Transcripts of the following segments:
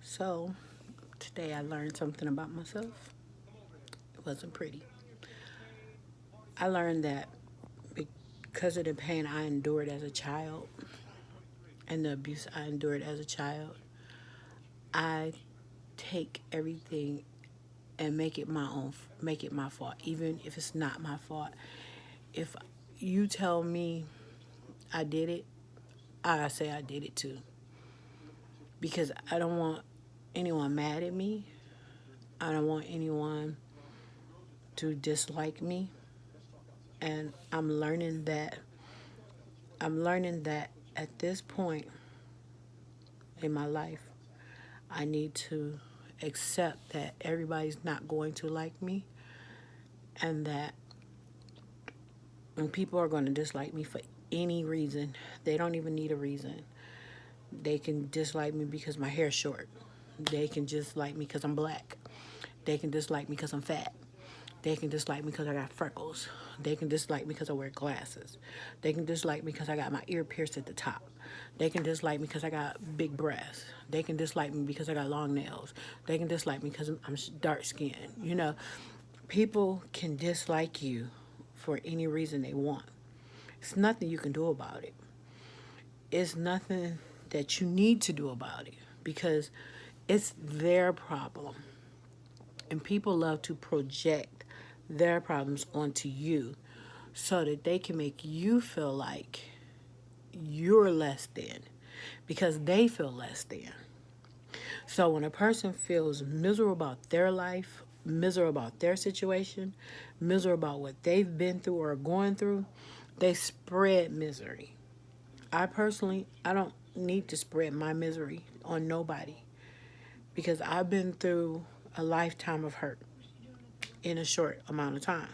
So, today I learned something about myself. It wasn't pretty. I learned that because of the pain I endured as a child and the abuse I endured as a child, I take everything and make it my own, make it my fault, even if it's not my fault. If you tell me I did it, I say I did it too. Because I don't want anyone mad at me. I don't want anyone to dislike me. And I'm learning that at this point in my life, I need to accept that everybody's not going to like me and that when people are going to dislike me for any reason, they don't even need a reason. They can dislike me because my hair's short. They can dislike me because I'm black. They can dislike me because I'm fat. They can dislike me because I got freckles. They can dislike me because I wear glasses. They can dislike me because I got my ear pierced at the top. They can dislike me because I got big breasts. They can dislike me because I got long nails. They can dislike me because I'm dark skinned. People can dislike you for any reason they want. It's nothing you can do about it. It's nothing that you need to do about it because it's their problem. And people love to project their problems onto you so that they can make you feel like you're less than because they feel less than. So when a person feels miserable about their life, miserable about their situation, miserable about what they've been through or are going through, they spread misery. I don't need to spread my misery on nobody because I've been through a lifetime of hurt in a short amount of time.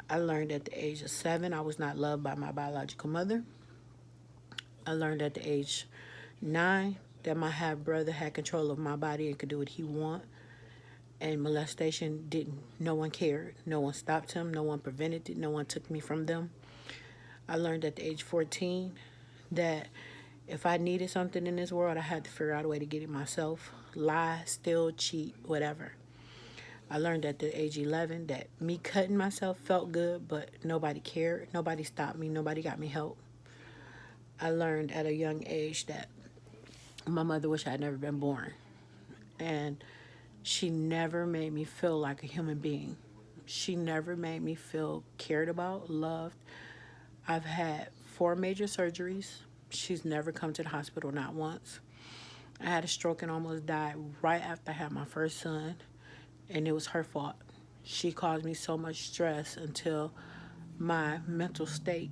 I learned at the age of 7 I was not loved by my biological mother. I learned at the age 9 that my half brother had control of my body and could do what he want. And molestation didn't. No one cared. No one stopped him. No one prevented it. No one took me from them. I learned at the age 14 that if I needed something in this world, I had to figure out a way to get it myself. Lie, steal, cheat, whatever. I learned at the age 11 that me cutting myself felt good, but nobody cared. Nobody stopped me. Nobody got me help. I learned at a young age that my mother wished I had never been born. And she never made me feel like a human being. She never made me feel cared about, loved. I've had 4 major surgeries. She's never come to the hospital, not once. I had a stroke and almost died right after I had my first son, and it was her fault. She caused me so much stress until my mental state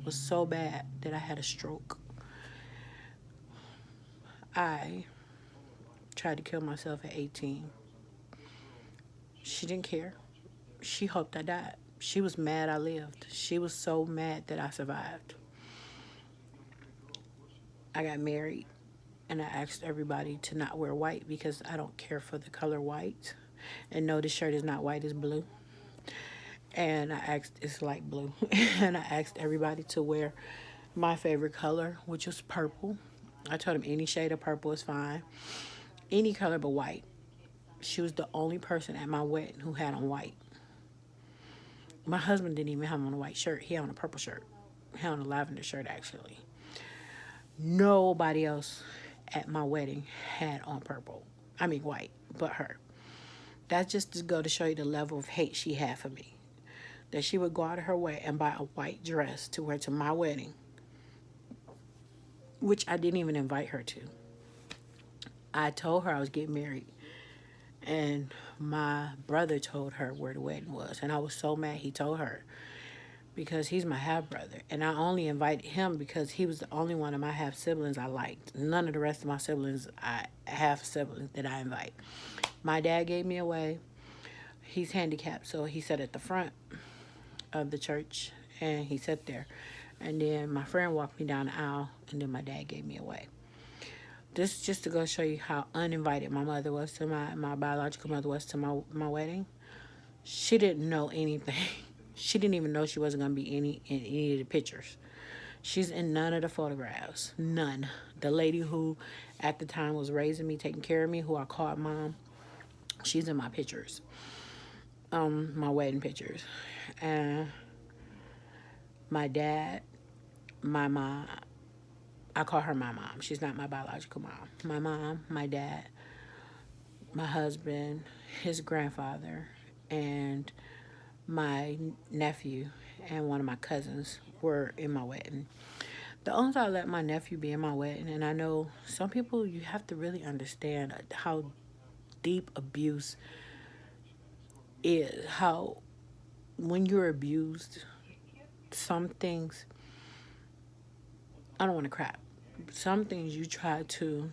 was so bad that I had a stroke. I tried to kill myself at 18. She didn't care. She hoped I died. She was mad I lived. She was so mad that I survived. I got married and I asked everybody to not wear white because I don't care for the color white. And no, this shirt is not white, it's blue. And I asked, it's light blue. And I asked everybody to wear my favorite color, which was purple. I told them any shade of purple is fine, any color but white. She was the only person at my wedding who had on white. My husband didn't even have on a white shirt. He had on a purple shirt. He had on a lavender shirt, actually. Nobody else at my wedding had on purple. I mean white, but her. That's just to go to show you the level of hate she had for me. That she would go out of her way and buy a white dress to wear to my wedding, which I didn't even invite her to. I told her I was getting married, and my brother told her where the wedding was, and I was so mad he told her because he's my half brother, and I only invited him because he was the only one of my half siblings I liked. None of the rest of my siblings, I have siblings that I invite. My dad gave me away. He's handicapped, so he sat at the front of the church, and he sat there. And then my friend walked me down the aisle, and then my dad gave me away. This is just to go show you how uninvited my mother was to my biological mother was to my wedding. She didn't know anything. She didn't even know she wasn't going to be in any of the pictures. She's in none of the photographs. None. The lady who at the time was raising me, taking care of me, who I called mom, she's in my pictures. My wedding pictures. And my dad, my mom, I call her my mom. She's not my biological mom. My mom, my dad, my husband, his grandfather, and my nephew and one of my cousins were in my wedding. The only time I let my nephew be in my wedding, and I know some people, you have to really understand how deep abuse is. How, when you're abused, some things, I don't want to crap. Some things you try to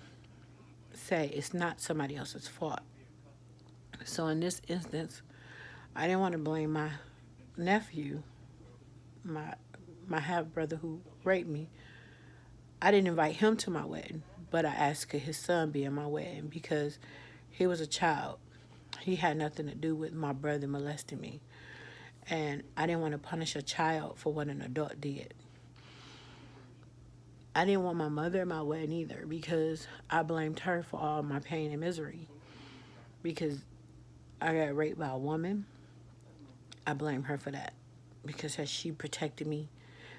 say it's not somebody else's fault. So in this instance, I didn't want to blame my nephew, my my half brother who raped me. I didn't invite him to my wedding, but I asked could his son be in my wedding because he was a child. He had nothing to do with my brother molesting me. And I didn't want to punish a child for what an adult did. I didn't want my mother at my wedding either because I blamed her for all my pain and misery. Because I got raped by a woman, I blame her for that. Because has she protected me?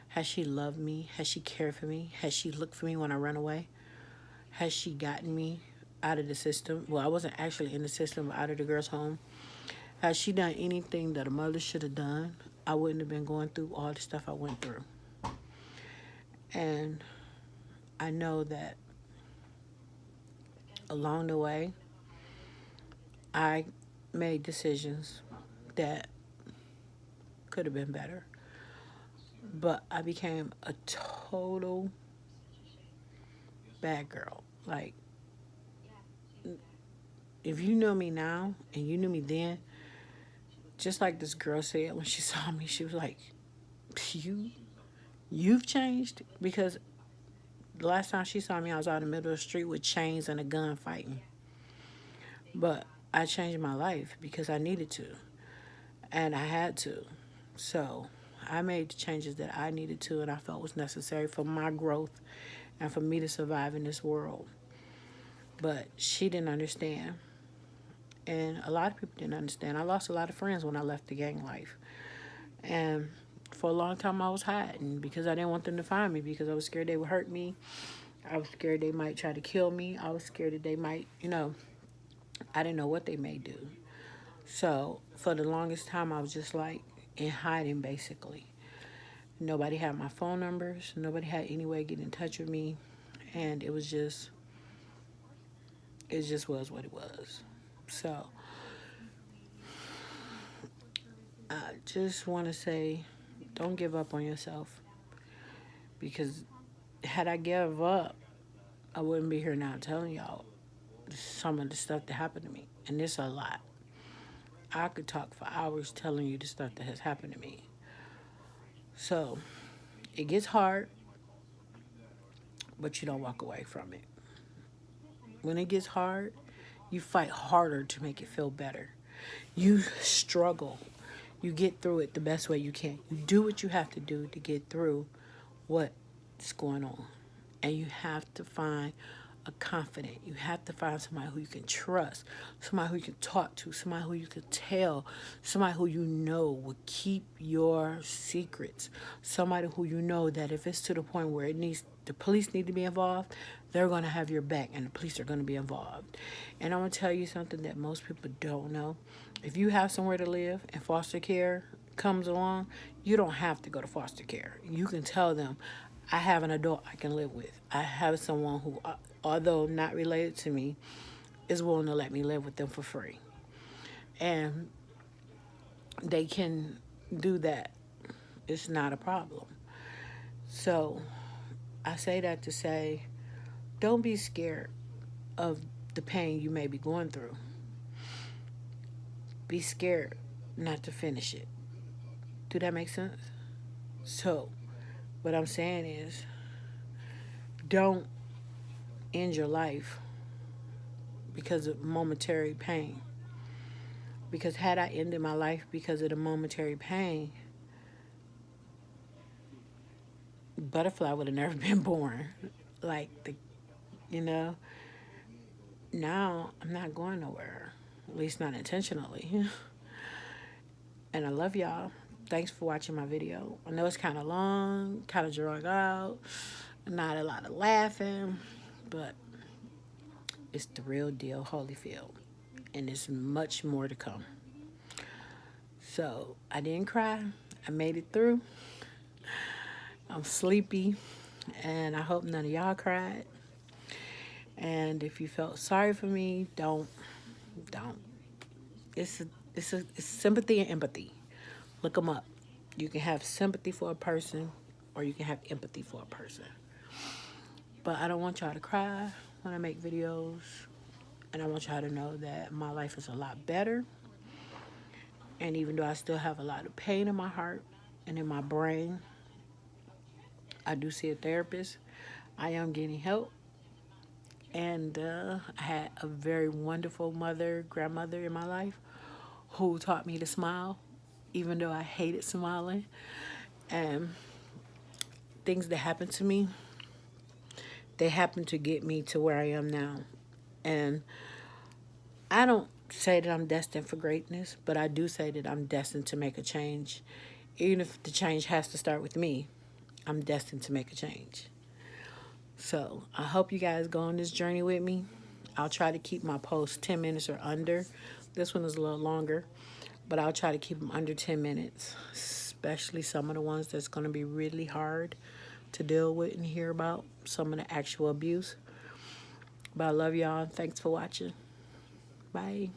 Has she loved me? Has she cared for me? Has she looked for me when I run away? Has she gotten me out of the system? Well, I wasn't actually in the system, but out of the girl's home. Has she done anything that a mother should have done? I wouldn't have been going through all the stuff I went through. And I know that along the way, I made decisions that could have been better. But I became a total bad girl. Like, if you know me now and you knew me then, just like this girl said when she saw me, she was like, you've changed? Because the last time she saw me, I was out in the middle of the street with chains and a gun fighting. But I changed my life because I needed to. And I had to. So I made the changes that I needed to and I felt was necessary for my growth and for me to survive in this world. But she didn't understand. And a lot of people didn't understand. I lost a lot of friends when I left the gang life. And for a long time I was hiding because I didn't want them to find me because I was scared they would hurt me. I was scared they might try to kill me. I was scared that they might, I didn't know what they may do. So for the longest time I was just like in hiding basically. Nobody had my phone numbers. Nobody had any way to get in touch with me. And it just was what it was. So I just want to say, don't give up on yourself. Because had I give up, I wouldn't be here now telling y'all some of the stuff that happened to me. And it's a lot. I could talk for hours telling you the stuff that has happened to me. So it gets hard, but you don't walk away from it. When it gets hard, you fight harder to make it feel better. You struggle. You get through it the best way you can. You do what you have to do to get through what's going on. And you have to find a confidant. You have to find somebody who you can trust, somebody who you can talk to, somebody who you can tell, somebody who you know will keep your secrets, somebody who you know that if it's to the point where the police need to be involved, they're going to have your back and the police are going to be involved. And I'm going to tell you something that most people don't know. If you have somewhere to live and foster care comes along, you don't have to go to foster care. You can tell them, I have an adult I can live with. I have someone who, although not related to me, is willing to let me live with them for free. And they can do that. It's not a problem. So I say that to say, don't be scared of the pain you may be going through. Be scared not to finish it. Do that make sense? So what I'm saying is, don't end your life because of momentary pain. Because had I ended my life because of the momentary pain, butterfly would have never been born. Like, you know, now I'm not going nowhere, at least not intentionally. And I love y'all. Thanks for watching my video. I know it's kind of long, kind of drug out, not a lot of laughing, but it's the real deal, Holyfield. And there's much more to come. So I didn't cry. I made it through. I'm sleepy, and I hope none of y'all cried. And if you felt sorry for me, don't. It's it's sympathy and empathy. Look them up. You can have sympathy for a person, or you can have empathy for a person. But I don't want y'all to cry when I make videos, and I want y'all to know that my life is a lot better. And even though I still have a lot of pain in my heart and in my brain, I do see a therapist. I am getting help. And I had a very wonderful grandmother in my life who taught me to smile, even though I hated smiling. And things that happened to me, they happened to get me to where I am now. And I don't say that I'm destined for greatness, but I do say that I'm destined to make a change. Even if the change has to start with me, I'm destined to make a change. So I hope you guys go on this journey with me. I'll try to keep my posts 10 minutes or under. This one is a little longer, but I'll try to keep them under 10 minutes, especially some of the ones that's going to be really hard to deal with and hear about, some of the actual abuse. But I love y'all. Thanks for watching. Bye.